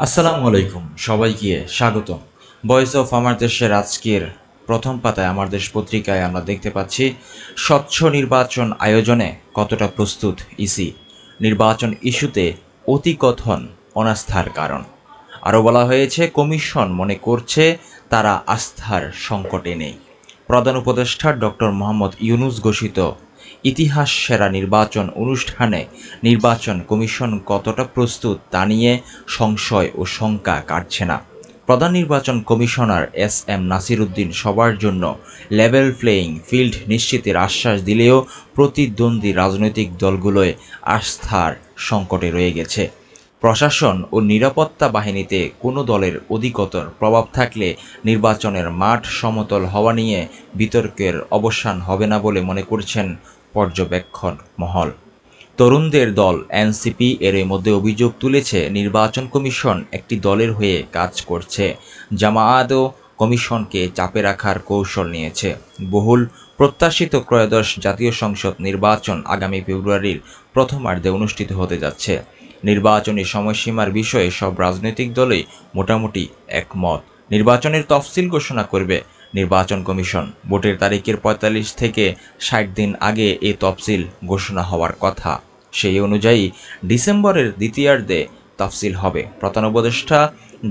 আসসালামু আলাইকুম, সবাইকে স্বাগতম। ভয়েস অফ আমার দেশের আজকের প্রথম পাতায় আমার দেশ পত্রিকায় আমরা দেখতে পাচ্ছি স্বচ্ছ নির্বাচন আয়োজনে কতটা প্রস্তুত ইসি, নির্বাচন ইস্যুতে অতিকথন অনাস্থার কারণ। আরও বলা হয়েছে কমিশন মনে করছে তারা আস্থার সংকটে নেই। প্রধান উপদেষ্টা ডক্টর মোহাম্মদ ইউনূস ঘোষিত ইতিহাস সেরা নির্বাচন অনুষ্ঠানে নির্বাচন কমিশন কতটা প্রস্তুত তা নিয়ে সংশয় ও শঙ্কা কাটছে না। প্রধান নির্বাচন কমিশনার এস নাসির উদ্দিন সবার জন্য লেভেল প্লেয়িং ফিল্ড নিশ্চিতের আশ্বাস দিলেও প্রতিদ্বন্দ্বী রাজনৈতিক দলগুলোয় আস্থার সংকটে রয়ে গেছে। প্রশাসন ও নিরাপত্তা বাহিনীতে কোনো দলের অধিকতর প্রভাব থাকলে নির্বাচনের মাঠ সমতল হওয়া নিয়ে বিতর্কের অবসান হবে না বলে মনে করছেন পর্যবেক্ষণ মহল। তরুণদের দল এনসিপি এর মধ্যে অভিযোগ তুলেছে নির্বাচন কমিশন একটি দলের হয়ে কাজ করছে। জামায়াতও কমিশনকে চাপে রাখার কৌশল নিয়েছে। বহুল প্রত্যাশিত ত্রয়োদশ জাতীয় সংসদ নির্বাচন আগামী ফেব্রুয়ারির প্রথমার্ধে অনুষ্ঠিত হতে যাচ্ছে। নির্বাচনী সময়সীমার বিষয়ে সব রাজনৈতিক দলই মোটামুটি একমত। নির্বাচনের তফসিল ঘোষণা করবে নির্বাচন কমিশন। ভোটের তারিখের ৪৫ থেকে ৬০ দিন আগে এই তফসিল ঘোষণা হওয়ার কথা। সেই অনুযায়ী ডিসেম্বরের দ্বিতীয়ার্ধে তফসিল হবে। প্রধান উপদেষ্টা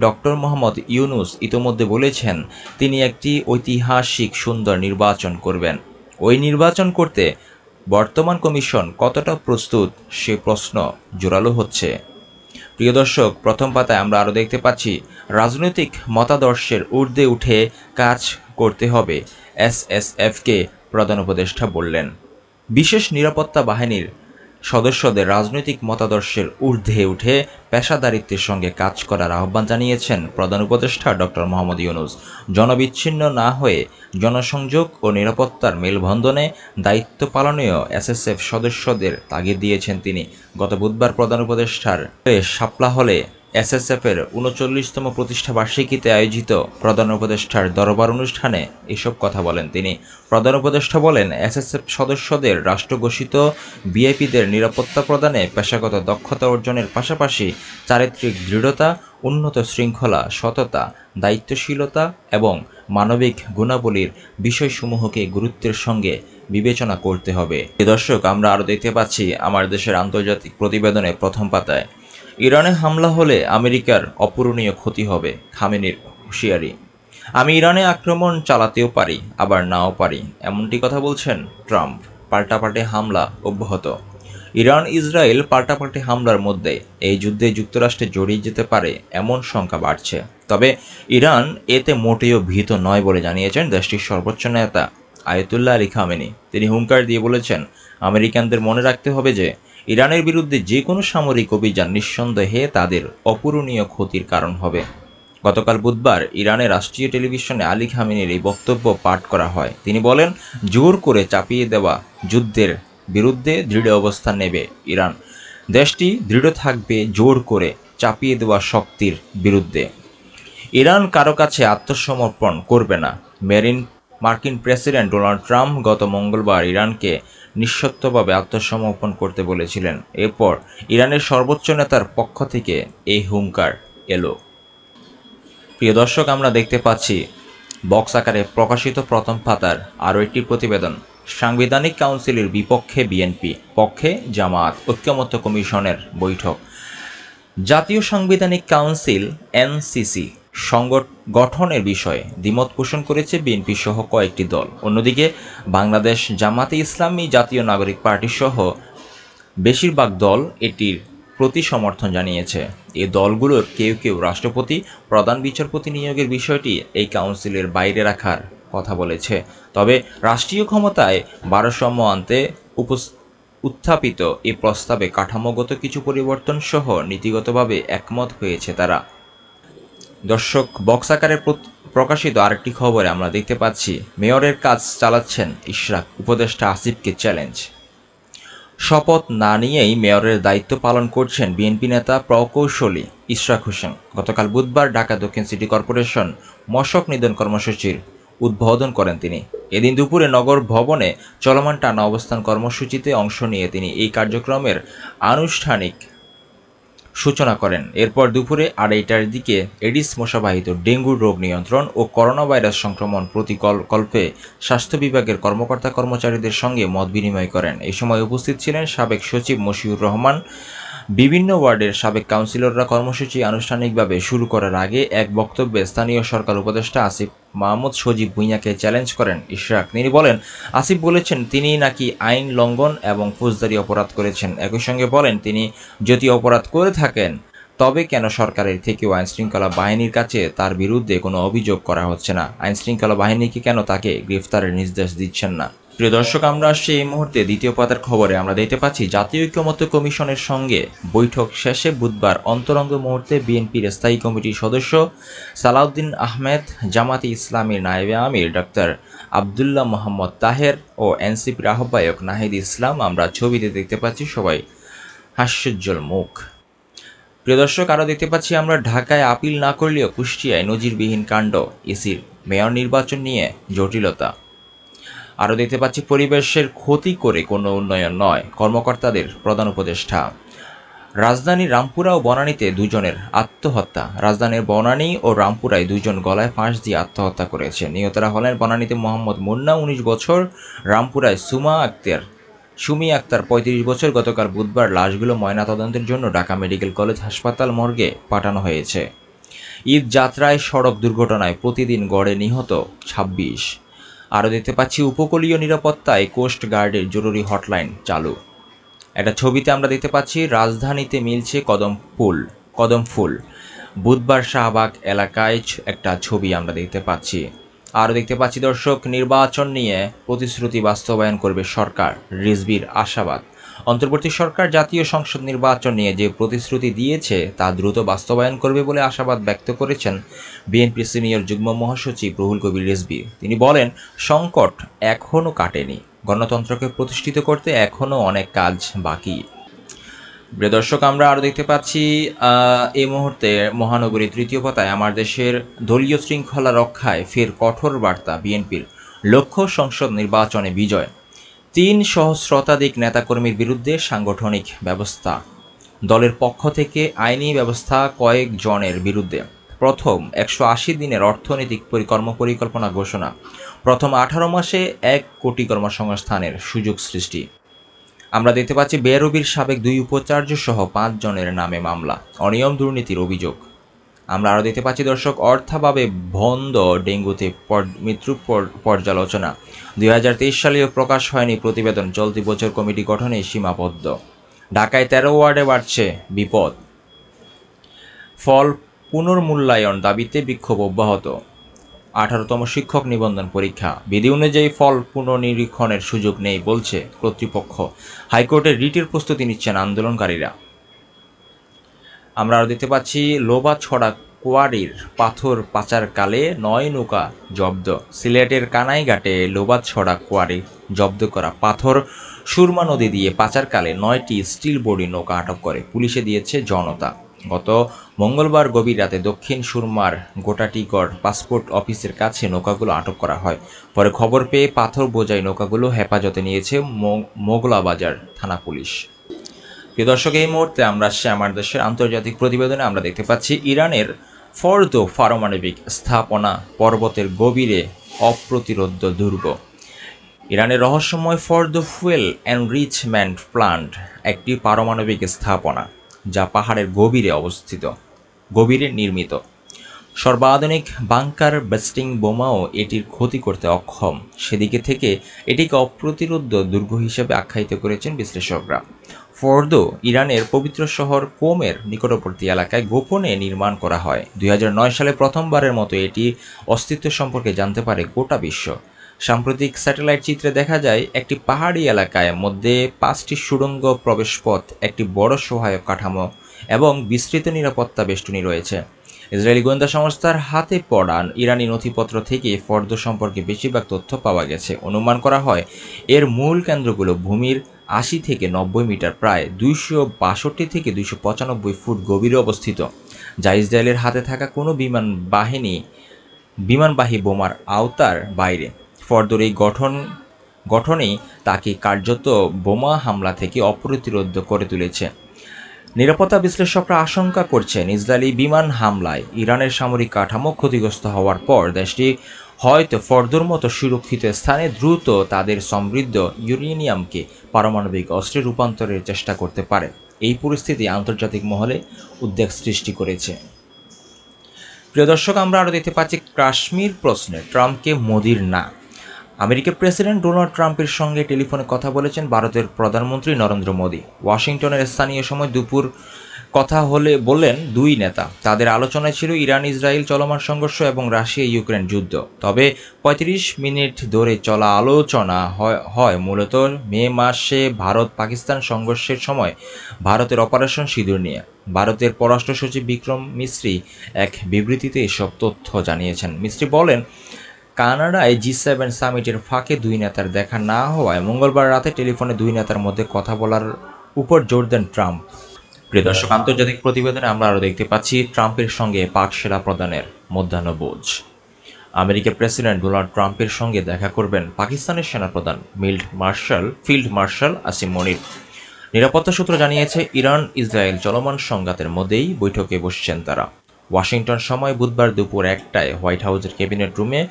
ডক্টর মোহাম্মদ ইউনূস ইতোমধ্যে বলেছেন তিনি একটি ঐতিহাসিক সুন্দর নির্বাচন করবেন। ওই নির্বাচন করতে বর্তমান কমিশন কতটা প্রস্তুত সে প্রশ্ন জোরালো হচ্ছে। প্রিয় দর্শক, প্রথম পাতায় আমরা আরও দেখতে পাচ্ছি রাজনৈতিক মতাদর্শের ঊর্ধ্বে উঠে কাজ করতে হবে এসএসএফকে প্রধান উপদেষ্টা বললেন। বিশেষ নিরাপত্তা বাহিনীর সদস্যদের রাজনৈতিক মতাদর্শের ঊর্ধ্বে উঠে পেশাদারিত্বের সঙ্গে কাজ করার আহ্বান জানিয়েছেন প্রধান উপদেষ্টা ডক্টর মোহাম্মদ ইউনূস। জনবিচ্ছিন্ন না হয়ে জনসংযোগ ও নিরাপত্তার মেলবন্ধনে দায়িত্ব পালনেও এসএসএফ সদস্যদের তাগিদ দিয়েছেন তিনি। গত বুধবার প্রধান উপদেষ্টার শাপলা হলে এসএসএফের ৩৯তম প্রতিষ্ঠাবার্ষিকীতে আয়োজিত প্রধান উপদেষ্টার দরবার অনুষ্ঠানে এসব কথা বলেন তিনি। প্রধান উপদেষ্টা বলেন, এসএসএফ সদস্যদের রাষ্ট্রঘোষিত ভিআইপিদের নিরাপত্তা প্রদানে পেশাগত দক্ষতা অর্জনের পাশাপাশি চারিত্রিক দৃঢ়তা, উন্নত শৃঙ্খলা, সততা, দায়িত্বশীলতা এবং মানবিক গুণাবলীর বিষয়সমূহকে গুরুত্বের সঙ্গে বিবেচনা করতে হবে। দর্শক, আমরা আরও দেখতে পাচ্ছি আমার দেশের আন্তর্জাতিক প্রতিবেদনে প্রথম পাতায় ইরানে হামলা হলে আমেরিকার অপূরণীয় ক্ষতি হবে, খামেনির হুঁশিয়ারি। আমি ইরানে আক্রমণ চালাতেও পারি, আবার নাও পারি, এমনটি কথা বলছেন ট্রাম্প। পাল্টাপাল্টে হামলা অব্যাহত। ইরান ইসরায়েল পাল্টাপাল্টি হামলার মধ্যে এই যুদ্ধে যুক্তরাষ্ট্রে জড়িয়ে যেতে পারে এমন শঙ্কা বাড়ছে। তবে ইরান এতে মোটেও ভীত নয় বলে জানিয়েছেন দেশটির সর্বোচ্চ নেতা আয়াতুল্লাহ আলী খামেনি। তিনি হুঙ্কার দিয়ে বলেছেন, আমেরিকানদের মনে রাখতে হবে যে ইরানের বিরুদ্ধে যে কোনো সামরিক অভিযান নিঃসন্দেহে তাদের অপূরণীয় ক্ষতির কারণ হবে। গতকাল বুধবার ইরানের রাষ্ট্রীয় টেলিভিশনে আলী খামেনির এই বক্তব্য পাঠ করা হয়। তিনি বলেন, জোর করে চাপিয়ে দেওয়া যুদ্ধের বিরুদ্ধে দৃঢ় অবস্থান নেবে ইরান। দেশটি দৃঢ় থাকবে জোর করে চাপিয়ে দেওয়া শক্তির বিরুদ্ধে। ইরান কারো কাছে আত্মসমর্পণ করবে না। মার্কিন প্রেসিডেন্ট ডোনাল্ড ট্রাম্প গত মঙ্গলবার ইরানকে নিঃশর্তভাবে আত্মসমর্পণ করতে বলেছিলেন। এরপর ইরানের সর্বোচ্চ নেতার পক্ষ থেকে এই হুঙ্কার এলো। প্রিয় দর্শক, আমরা দেখতে পাচ্ছি বক্স আকারে প্রকাশিত প্রথম পাতার আরও একটি প্রতিবেদন। সাংবিধানিক কাউন্সিলের বিপক্ষে বিএনপি, পক্ষে জামায়াত, ঐক্যমত্য কমিশনের বৈঠক। জাতীয় সাংবিধানিক কাউন্সিল এনসিসি গঠনের বিষয়ে দ্বিমত পোষণ করেছে বিএনপি সহ কয়েকটি দল। অন্যদিকে বাংলাদেশ জামাতে ইসলামী, জাতীয় নাগরিক পার্টি সহ বেশিরভাগ দল এটির প্রতি সমর্থন জানিয়েছে। এই দলগুলোর কেউ কেউ রাষ্ট্রপতি, প্রধান বিচারপতি নিয়োগের বিষয়টি এই কাউন্সিলের বাইরে রাখার কথা বলেছে। তবে রাষ্ট্রীয় ক্ষমতায় ভারসাম্য আনতে উত্থাপিত এই প্রস্তাবে কাঠামোগত কিছু পরিবর্তন সহ নীতিগতভাবে একমত হয়েছে তারা। দর্শক, বক্স আকারে প্রকাশিত আরেকটি খবরে আমরা দেখতে পাচ্ছি মেয়রের কাজ চালাচ্ছেন ইশরাক, উপদেষ্টা আসিফকে চ্যালেঞ্জ। শপথ না নিয়েই মেয়রের দায়িত্ব পালন করছেন বিএনপি নেতা প্রকৌশলী ইশরাক হোসেন। গতকাল বুধবার ঢাকা দক্ষিণ সিটি কর্পোরেশন মশক নিধন কর্মসূচির উদ্বোধন করেন তিনি। এদিন দুপুরে নগর ভবনে চলমান টানা অবস্থান কর্মসূচিতে অংশ নিয়ে তিনি এই কার্যক্রমের আনুষ্ঠানিক সূচনা করেন। এরপর দুপুরে 2:30টার দিকে এডিস মশাবাহিত ডেঙ্গুর রোগ নিয়ন্ত্রণ ও করোনা ভাইরাস সংক্রমণ প্রতিকল্পে স্বাস্থ্য বিভাগের কর্মকর্তা কর্মচারীদের সঙ্গে মত বিনিময় করেন। এই সময় উপস্থিত ছিলেন সাবেক সচিব মশিউর রহমান। বিভিন্ন ওয়ার্ডের সাবেক কাউন্সিলররা। কর্মসূচি আনুষ্ঠানিকভাবে শুরু করার আগে এক বক্তব্যে স্থানীয় সরকার উপদেষ্টা আসিফ মাহমুদ সজীব ভুঁইয়াকে চ্যালেঞ্জ করেন ইশরাক। তিনি বলেন, আসিফ বলেছেন তিনি নাকি আইন লঙ্ঘন এবং ফৌজদারি অপরাধ করেছেন। একই সঙ্গে বলেন, তিনি যদি অপরাধ করে থাকেন তবে কেন সরকারের থেকেও আইনশৃঙ্খলা বাহিনীর কাছে তার বিরুদ্ধে কোনো অভিযোগ করা হচ্ছে না? আইনশৃঙ্খলা বাহিনীকে কেন তাকে গ্রেফতারের নির্দেশ দিচ্ছেন না? প্রিয় দর্শক, আমরা আসছি এই মুহূর্তে দ্বিতীয় পাতার খবরে। আমরা দেখতে পাচ্ছি জাতীয় ঐক্যমত্য কমিশনের সঙ্গে বৈঠক শেষে বুধবার অন্তরঙ্গ মুহূর্তে বিএনপির স্থায়ী কমিটির সদস্য সালাউদ্দিন আহমেদ, জামাতে ইসলামীর নায়েবে আমির ডাক্তার আবদুল্লাহ মোহাম্মদ তাহের ও এনসিপির আহ্বায়ক নাহিদ ইসলাম। আমরা ছবিতে দেখতে পাচ্ছি সবাই হাস্যোজ্জ্বল মুখ। প্রিয় দর্শক, আরও দেখতে পাচ্ছি আমরা ঢাকায় আপিল না করলেও কুষ্টিয়ায় নজিরবিহীন কাণ্ড, ইসির মেয়র নির্বাচন নিয়ে জটিলতা। আরও দেখতে পাচ্ছি পরিবেশের ক্ষতি করে কোনো উন্নয়ন নয়, কর্মকর্তাদের প্রধান উপদেষ্টা। রাজধানীর রামপুরা ও বনানীতে দুজনের আত্মহত্যা। রাজধানীর বনানী ও রামপুরায় দুজন গলায় ফাঁস দিয়ে আত্মহত্যা করেছে। নিহতরা হলেন বনানীতে মোহাম্মদ মুন্না 19 বছর, রামপুরায় সুমি আক্তার 35 বছর। গতকাল বুধবার লাশগুলো ময়নাতদন্তের জন্য ঢাকা মেডিকেল কলেজ হাসপাতাল মর্গে পাঠানো হয়েছে। ঈদ যাত্রায় সড়ক দুর্ঘটনায় প্রতিদিন গড়ে নিহত 26। আরও দেখতে পাচ্ছি উপকূলীয় নিরাপত্তায় কোস্ট গার্ডের জরুরি হটলাইন চালু। একটা ছবিতে আমরা দেখতে পাচ্ছি রাজধানীতে মিলছে কদম ফুল। বুধবার শাহবাগ এলাকায় একটা ছবি আমরা দেখতে পাচ্ছি। আরও দেখতে পাচ্ছি দর্শক, নির্বাচন নিয়ে প্রতিশ্রুতি বাস্তবায়ন করবে সরকার, রিজভির আশাবাদ। অন্তর্বর্তী সরকার জাতীয় সংসদ নির্বাচন নিয়ে যে প্রতিশ্রুতি দিয়েছে তা দ্রুত বাস্তবায়ন করবে বলে আশাবাদ ব্যক্ত করেছেন বিএনপি সিনিয়র যুগ্ম মহাসচিব রুহুল কবির রিজভী। তিনি বলেন, সংকট এখনও কাটেনি, গণতন্ত্রকে প্রতিষ্ঠিত করতে এখনও অনেক কাজ বাকি। প্রিয় দর্শক, আমরা আরও দেখতে পাচ্ছি এই মুহূর্তে মহানগরী তৃতীয় পাতায় আমার দেশের দলীয় শৃঙ্খলা রক্ষায় ফের কঠোর বার্তা বিএনপির। লক্ষ্য সংসদ নির্বাচনে বিজয়। 3 সহস্রাধিক নেতাকর্মীর বিরুদ্ধে সাংগঠনিক ব্যবস্থা। দলের পক্ষ থেকে আইনি ব্যবস্থা কয়েকজনের বিরুদ্ধে। প্রথম 180 দিনের অর্থনৈতিক কর্মপরিকল্পনা ঘোষণা। প্রথম 18 মাসে 1 কোটি কর্মসংস্থানের সুযোগ সৃষ্টি। আমরা দেখতে পাচ্ছি বেরবির সাবেক 2 উপাচার্য সহ 5 জনের নামে মামলা, অনিয়ম দুর্নীতির অভিযোগ। আমরা আরও দেখতে পাচ্ছি দর্শক, অর্থাভাবে বন্ধ ডেঙ্গুতে মৃত্যু পর্যালোচনা। 2023 সালেও প্রকাশ হয়নি প্রতিবেদন, চলতি বছর কমিটি গঠনে সীমাবদ্ধ। ঢাকায় 13 ওয়ার্ডে বাড়ছে বিপদ। ফল পুনর্মূল্যায়ন দাবিতে বিক্ষোভ অব্যাহত। 18তম শিক্ষক নিবন্ধন পরীক্ষা। বিধি অনুযায়ী ফল পুনর্নিরীক্ষণের সুযোগ নেই বলছে কর্তৃপক্ষ। হাইকোর্টের রিটের প্রস্তুতি নিচ্ছেন আন্দোলনকারীরা। আমরা আরও দেখতে পাচ্ছি লোবাছড়া কোয়ারির পাথর পাচারকালে 9 নৌকা জব্দ। সিলেটের কানাইঘাটে লোবাছড়া কোয়ারি জব্দ করা পাথর সুরমা নদী দিয়ে পাচারকালে 9টি স্টিল বডি নৌকা আটক করে পুলিশে দিয়েছে জনতা। গত মঙ্গলবার গভীর রাতে দক্ষিণ সুরমার গোটাটিগড় পাসপোর্ট অফিসের কাছে নৌকাগুলো আটক করা হয়। পরে খবর পেয়ে পাথর বোঝাই নৌকাগুলো হেফাজতে নিয়েছে মোগলাবাজার থানা পুলিশ। প্রিয় দর্শক, এই মুহূর্তে আমরা আমার দেশের আন্তর্জাতিক প্রতিবেদনে আমরা দেখতে পাচ্ছি ইরানের ফর্দো পারমাণবিক স্থাপনা পর্বতের গভীরে অপ্রতিরোধ্য দুর্গ। ইরানের রহস্যময় ফর্দো ফুয়েল এনরিচমেন্ট প্লান্ট একটি পারমাণবিক স্থাপনা যা পাহাড়ের গভীরে নির্মিত। সর্বাধুনিক বাংকার বাস্টিং বোমাও এটির ক্ষতি করতে অক্ষম। সেদিকে থেকে এটিকে অপ্রতিরোধ্য দুর্গ হিসেবে আখ্যায়িত করেছেন বিশ্লেষকরা। ফর্দো ইরানের পবিত্র শহর কোমের নিকটবর্তী এলাকায় গোপনে নির্মাণ করা হয়। 2009 সালে প্রথমবারের মতো এটি অস্তিত্ব সম্পর্কে জানতে পারে গোটা বিশ্ব। সাম্প্রতিক স্যাটেলাইট চিত্রে দেখা যায় একটি পাহাড়ি এলাকায় মধ্যে 5টি সুড়ঙ্গ প্রবেশপথ, একটি বড় সহায়ক কাঠামো এবং বিস্তৃত নিরাপত্তা বেষ্টনী রয়েছে। ইসরায়েলি গোয়েন্দা সংস্থার হাতে পড়া ইরানি নথিপত্র থেকে ফর্দো সম্পর্কে বেশিরভাগ তথ্য পাওয়া গেছে। অনুমান করা হয় এর মূল কেন্দ্রগুলো ভূমির 80 থেকে 90 মিটার, প্রায় 262 থেকে 295 ফুট গভীরে অবস্থিত, যা ইসরায়েলের হাতে থাকা কোনো বিমানবাহী বোমার আওতার বাইরে। ফর্দোর এই গঠনেই তাকে কার্যত বোমা হামলা থেকে অপ্রতিরোধ্য করে তুলেছে। নিরাপত্তা বিশ্লেষকরা আশঙ্কা করছেন ইসরায়েলি বিমান হামলায় ইরানের সামরিক কাঠামো ক্ষতিগ্রস্ত হওয়ার পর দেশটি হয়তো ফর্দর মতো সুরক্ষিত স্থানে দ্রুত তাদের সমৃদ্ধ ইউরেনিয়ামকে পারমাণবিক অস্ত্রে রূপান্তরের চেষ্টা করতে পারে। এই পরিস্থিতি আন্তর্জাতিক মহলে উদ্বেগ সৃষ্টি করেছে। প্রিয় দর্শক, আমরা আরও দেখতে পাচ্ছি কাশ্মীর প্রশ্নে ট্রাম্পকে মোদির না। আমেরিকার প্রেসিডেন্ট ডোনাল্ড ট্রাম্পের সঙ্গে টেলিফোনে কথা বলেছেন ভারতের প্রধানমন্ত্রী নরেন্দ্র মোদী। ওয়াশিংটনের স্থানীয় সময় দুপুর কথা বললেন দুই নেতা। তাদের আলোচনায় ছিল ইরান ইসরায়েল চলমান সংঘর্ষ এবং রাশিয়া ইউক্রেন যুদ্ধ। তবে ৩৫ মিনিট ধরে চলা আলোচনা হয় মূলত মে মাসে ভারত পাকিস্তান সংঘর্ষের সময় ভারতের অপারেশন সিঁদুর নিয়ে। ভারতের পররাষ্ট্র সচিব বিক্রম মিস্রি এক বিবৃতিতে এসব তথ্য জানিয়েছেন। মিস্রি বলেন, কানাডায় G7 সামিটের ফাঁকে দুই নেতার দেখা না হওয়ায় মঙ্গলবার রাতে টেলিফোনে দুই নেতার মধ্যে কথা বলার উপর জোর দেন ট্রাম্প। প্রিয় দর্শক, আন্তর্জাতিক প্রতিবেদনে আমরা আরও দেখতে পাচ্ছি ট্রাম্পের সঙ্গে পাক সেনা প্রদানের মধ্যাহ্নভোজ। আমেরিকার প্রেসিডেন্ট ডোনাল্ড ট্রাম্পের সঙ্গে দেখা করবেন পাকিস্তানের সেনাপ্রধান ফিল্ড মার্শাল আসিম মনির। নিরাপত্তা সূত্র জানিয়েছে ইরান ইসরায়েল চলমান সংঘাতের মধ্যেই বৈঠকে বসছেন তারা। ওয়াশিংটন সময় বুধবার দুপুর 1টায় হোয়াইট হাউসের ক্যাবিনেট রুমে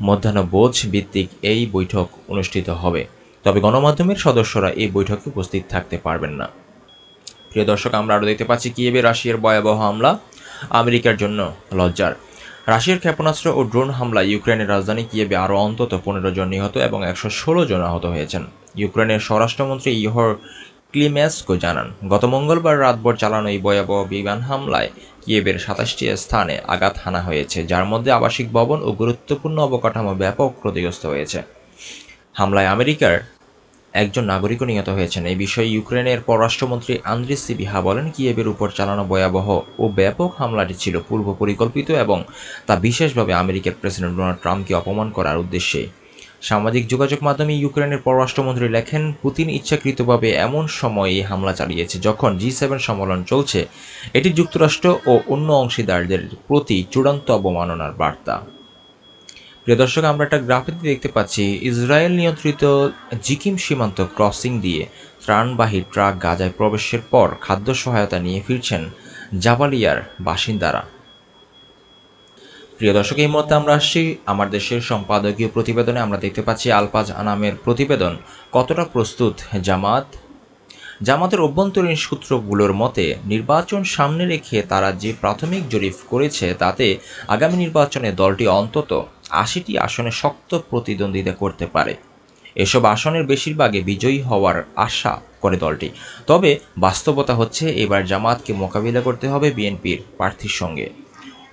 মধ্যাহ্নভোজ ভিত্তিক এই বৈঠক অনুষ্ঠিত হবে। তবে গণমাধ্যমের সদস্যরা এই বৈঠকে উপস্থিত থাকতে পারবেন না। প্রিয় দর্শক, আমরা আরও দেখতে পাচ্ছি কিয়েভে রাশিয়ার ভয়াবহ হামলা আমেরিকার জন্য লজ্জার। রাশিয়ার ক্ষেপণাস্ত্র ও ড্রোন হামলায় ইউক্রেনের রাজধানী কিয়েভে আরও অন্তত 15 জন নিহত এবং 116 জন আহত হয়েছেন। ইউক্রেনের স্বরাষ্ট্রমন্ত্রী ইহর ক্লিমেস্কো জানান, গত মঙ্গলবার রাতভর চালানো এই ভয়াবহ বিমান হামলায় কিয়েভের 27টি স্থানে আঘাত হানা হয়েছে, যার মধ্যে আবাসিক ভবন ও গুরুত্বপূর্ণ অবকাঠামো ব্যাপক ক্ষতিগ্রস্ত হয়েছে। হামলায় আমেরিকার একজন নাগরিকও নিহত হয়েছেন। এই বিষয়ে ইউক্রেনের পররাষ্ট্রমন্ত্রী আন্দ্রি সিবিহা বলেন, কিয়েভের উপর চালানো ভয়াবহ ও ব্যাপক হামলাটি ছিল পূর্ব পরিকল্পিত এবং তা বিশেষভাবে আমেরিকার প্রেসিডেন্ট ডোনাল্ড ট্রাম্পকে অপমান করার উদ্দেশ্যে। সামাজিক যোগাযোগ মাধ্যমে ইউক্রেনের পররাষ্ট্রমন্ত্রী লেখেন, পুতিন ইচ্ছাকৃতভাবে এমন সময়ে এই হামলা চালিয়েছে যখন G7 সম্মেলন চলছে। এটি যুক্তরাষ্ট্র ও অন্য অংশীদারদের প্রতি চূড়ান্ত অবমাননার বার্তা। প্রিয় দর্শক, আমরা একটা গ্রাফিতে দেখতে পাচ্ছি ইসরায়েল নিয়ন্ত্রিত জিকিম সীমান্ত ক্রসিং দিয়ে ত্রাণবাহী ট্রাক গাজায় প্রবেশের পর খাদ্য সহায়তা নিয়ে ফিরছেন জাবালিয়ার বাসিন্দারা। প্রিয় দর্শক, এই মুহূর্তে আমরা আসছি আমার দেশের সম্পাদকীয় প্রতিবেদনে। আমরা দেখতে পাচ্ছি আলপাজ আনামের প্রতিবেদন, কতটা প্রস্তুত জামাতের অভ্যন্তরীণ সূত্রগুলোর মতে নির্বাচন সামনে রেখে তারা যে প্রাথমিক জরিপ করেছে তাতে আগামী নির্বাচনে দলটি অন্তত 80টি আসনে শক্ত প্রতিদ্বন্দ্বিতা করতে পারে। এসব আসনের বেশিরভাগে বিজয়ী হওয়ার আশা করে দলটি। তবে বাস্তবতা হচ্ছে এবার জামাতকে মোকাবিলা করতে হবে বিএনপির প্রার্থীর সঙ্গে।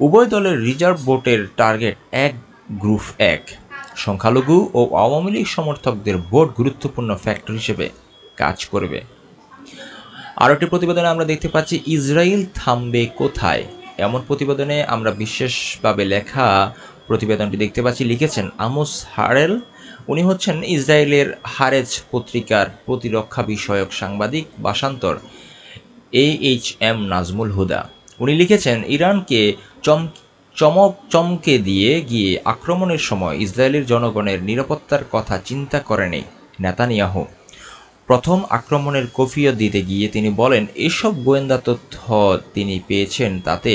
উভয় দলের রিজার্ভ ভোটের টার্গেট গ্রুপ 1। সংখ্যালঘু ও আওয়ামী লীগ সমর্থকদের ভোট গুরুত্বপূর্ণ ফ্যাক্টর হিসেবে কাজ করবে। আরও একটি প্রতিবেদনে আমরা দেখতে পাচ্ছি ইসরায়েল থামবে কোথায়। এমন প্রতিবেদনে আমরা বিশেষভাবে লেখা প্রতিবেদনটি দেখতে পাচ্ছি, লিখেছেন আমোস হারেল। উনি হচ্ছেন ইসরায়েলের হারেজ পত্রিকার প্রতিরক্ষা বিষয়ক সাংবাদিক ভাষান্তর AHM নাজমুল হুদা। উনি লিখেছেন, ইরানকে চমকে দিয়ে গিয়ে আক্রমণের সময় ইসরায়েলের জনগণের নিরাপত্তার কথা চিন্তা করেনি নেতানিয়াহু। প্রথম আক্রমণের কফিয়ত দিতে গিয়ে তিনি বলেন, এসব গোয়েন্দা তথ্য তিনি পেয়েছেন তাতে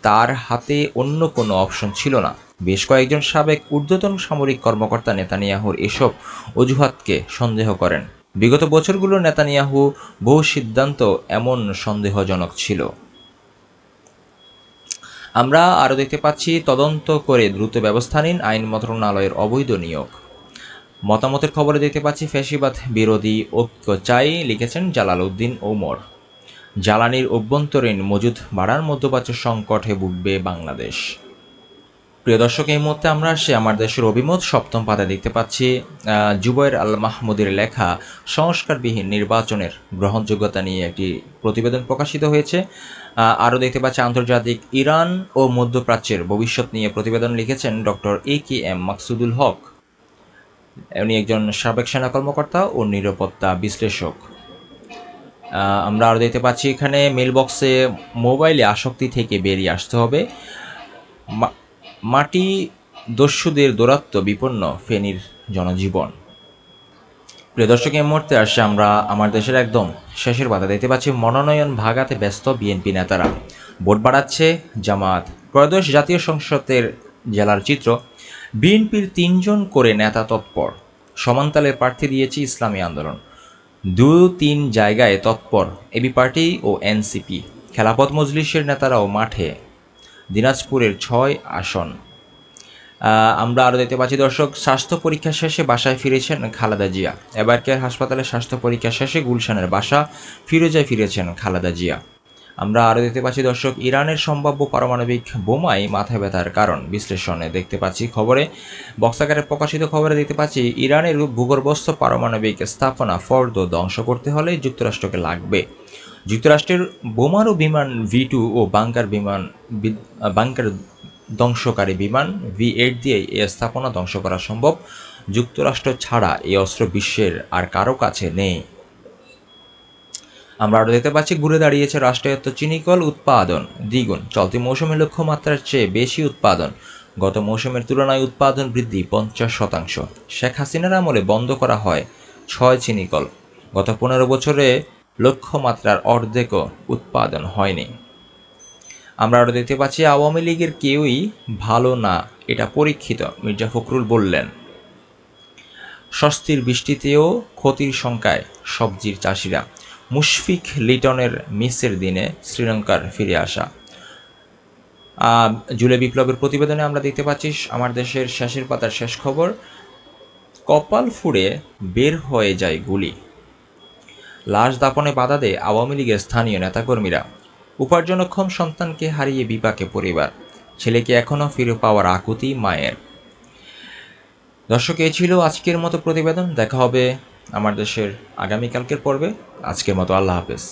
তার হাতে অন্য কোনো অপশন ছিল না। বেশ কয়েকজন সাবেক ঊর্ধ্বতন সামরিক কর্মকর্তা নেতানিয়াহুর এসব অজুহাতকে সন্দেহ করেন। বিগত বছরগুলো নেতানিয়াহু বহু সিদ্ধান্ত এমন সন্দেহজনক ছিল। আমরা আরও দেখতে পাচ্ছি তদন্ত করে দ্রুত ব্যবস্থা নিন আইন মন্ত্রণালয়ের অবৈধ নিয়োগ। মতামতের খবরে দেখতে পাচ্ছি ফ্যাসিবাদ বিরোধী ঐক্য চাই, লিখেছেন জালাল উদ্দিন ওমর। জ্বালানির অভ্যন্তরীণ মজুদ বাড়ার মধ্যপ্রাচ্য সংকটে ভুগবে বাংলাদেশ। প্রিয় দর্শক, এই মুহূর্তে আমরা আসছি আমার দেশের অভিমত। সপ্তম পাতায় দেখতে পাচ্ছি জুবায়ের আল মাহমুদের লেখা সংস্কারবিহীন নির্বাচনের গ্রহণযোগ্যতা নিয়ে একটি প্রতিবেদন প্রকাশিত হয়েছে। আরও দেখতে পাচ্ছি আন্তর্জাতিক ইরান ও মধ্যপ্রাচ্যের ভবিষ্যৎ নিয়ে প্রতিবেদন লিখেছেন ডক্টর AKM মাকসুদুল হক। উনি একজন সাবেক সেনা কর্মকর্তা ও নিরাপত্তা বিশ্লেষক। আমরা আরও দেখতে পাচ্ছি এখানে মেলবক্সে মোবাইলে আসক্তি থেকে বেরিয়ে আসতে হবে। মাটি দস্যুদের দৌরাত্ম্য বিপন্ন ফেনীর জনজীবন। প্রিয় দর্শক, এই মুহূর্তে আসছে আমরা আমার দেশের একদম শেষের পাতা দেখতে পাচ্ছি মনোনয়ন ভাগাতে ব্যস্ত বিএনপি নেতারা। ভোট বাড়াচ্ছে জামাত। ত্রয়োদশ জাতীয় সংসদের জেলার চিত্র। বিএনপির ৩ জন করে নেতা তৎপর। সমানতালে প্রার্থী দিয়েছে ইসলামী আন্দোলন। ২-৩ জায়গায় তৎপর এবি পার্টি ও এনসিপি। খেলাফত মজলিসের নেতারাও মাঠে। দিনাজপুরের ৬ আসন। আমরা আরও দেখতে পাচ্ছি দর্শক, স্বাস্থ্য পরীক্ষা শেষে বাসায় ফিরেছেন খালেদা জিয়া। এবার কেয়ার হাসপাতালে স্বাস্থ্য পরীক্ষা শেষে গুলশানের বাসা ফিরোজায় ফিরেছেন খালেদা জিয়া। আমরা আরও দেখতে পাচ্ছি দর্শক, ইরানের সম্ভাব্য পারমাণবিক বোমাই মাথায় ব্যথার কারণ বিশ্লেষণে দেখতে পাচ্ছি খবরে। বক্সাকারে প্রকাশিত খবরে দেখতে পাচ্ছি ইরানের ভূগর্ভস্থ পারমাণবিক স্থাপনা ফর্দ ধ্বংস করতে হলে যুক্তরাষ্ট্রকে লাগবে। যুক্তরাষ্ট্রের বোমারু বিমান V2 ও বাংকার ধ্বংসকারী বিমান V8 দিয়ে এই স্থাপনা ধ্বংস করা সম্ভব। যুক্তরাষ্ট্র ছাড়া এই অস্ত্র বিশ্বের আর কারো কাছে নেই। আমরা আরও দেখতে পাচ্ছি ঘুরে দাঁড়িয়েছে রাষ্ট্রায়ত্ত চিনিকল উৎপাদন দ্বিগুণ। চলতি মৌসুমে লক্ষ্যমাত্রার চেয়ে বেশি উৎপাদন। গত মৌসুমের তুলনায় উৎপাদন বৃদ্ধি 50%। শেখ হাসিনার আমলে বন্ধ করা হয় 6 চিনিকল। গত 15 বছরে লক্ষ্যমাত্রার অর্ধেকও উৎপাদন হয়নি। আমরা আরও দেখতে পাচ্ছি আওয়ামী লীগের কেউই ভালো না, এটা পরীক্ষিত, মির্জা ফখরুল বললেন। স্বস্তির বৃষ্টিতেও ক্ষতির শঙ্কায় সবজির চাষিরা। মুশফিক লিটনের মিসের দিনে শ্রীলঙ্কার ফিরে আসা। জুলাই বিপ্লবের প্রতিবেদনে আমরা দেখতে পাচ্ছি আমার দেশের শেষের পাতার শেষ খবর, কপাল ফুঁড়ে বের হয়ে যায় গুলি। লাশ দাপনে বাধা দেয় আওয়ামী লীগের স্থানীয় নেতাকর্মীরা। উপার্জনক্ষম সন্তানকে হারিয়ে বিপাকে পরিবার। ছেলেকে এখনও ফিরে পাওয়ার আকুতি মায়ের। দর্শক, এই ছিল আজকের মতো প্রতিবেদন। দেখা হবে আমার দেশের আগামীকালকের পর্বে। আজকের মতো আল্লাহ হাফেজ।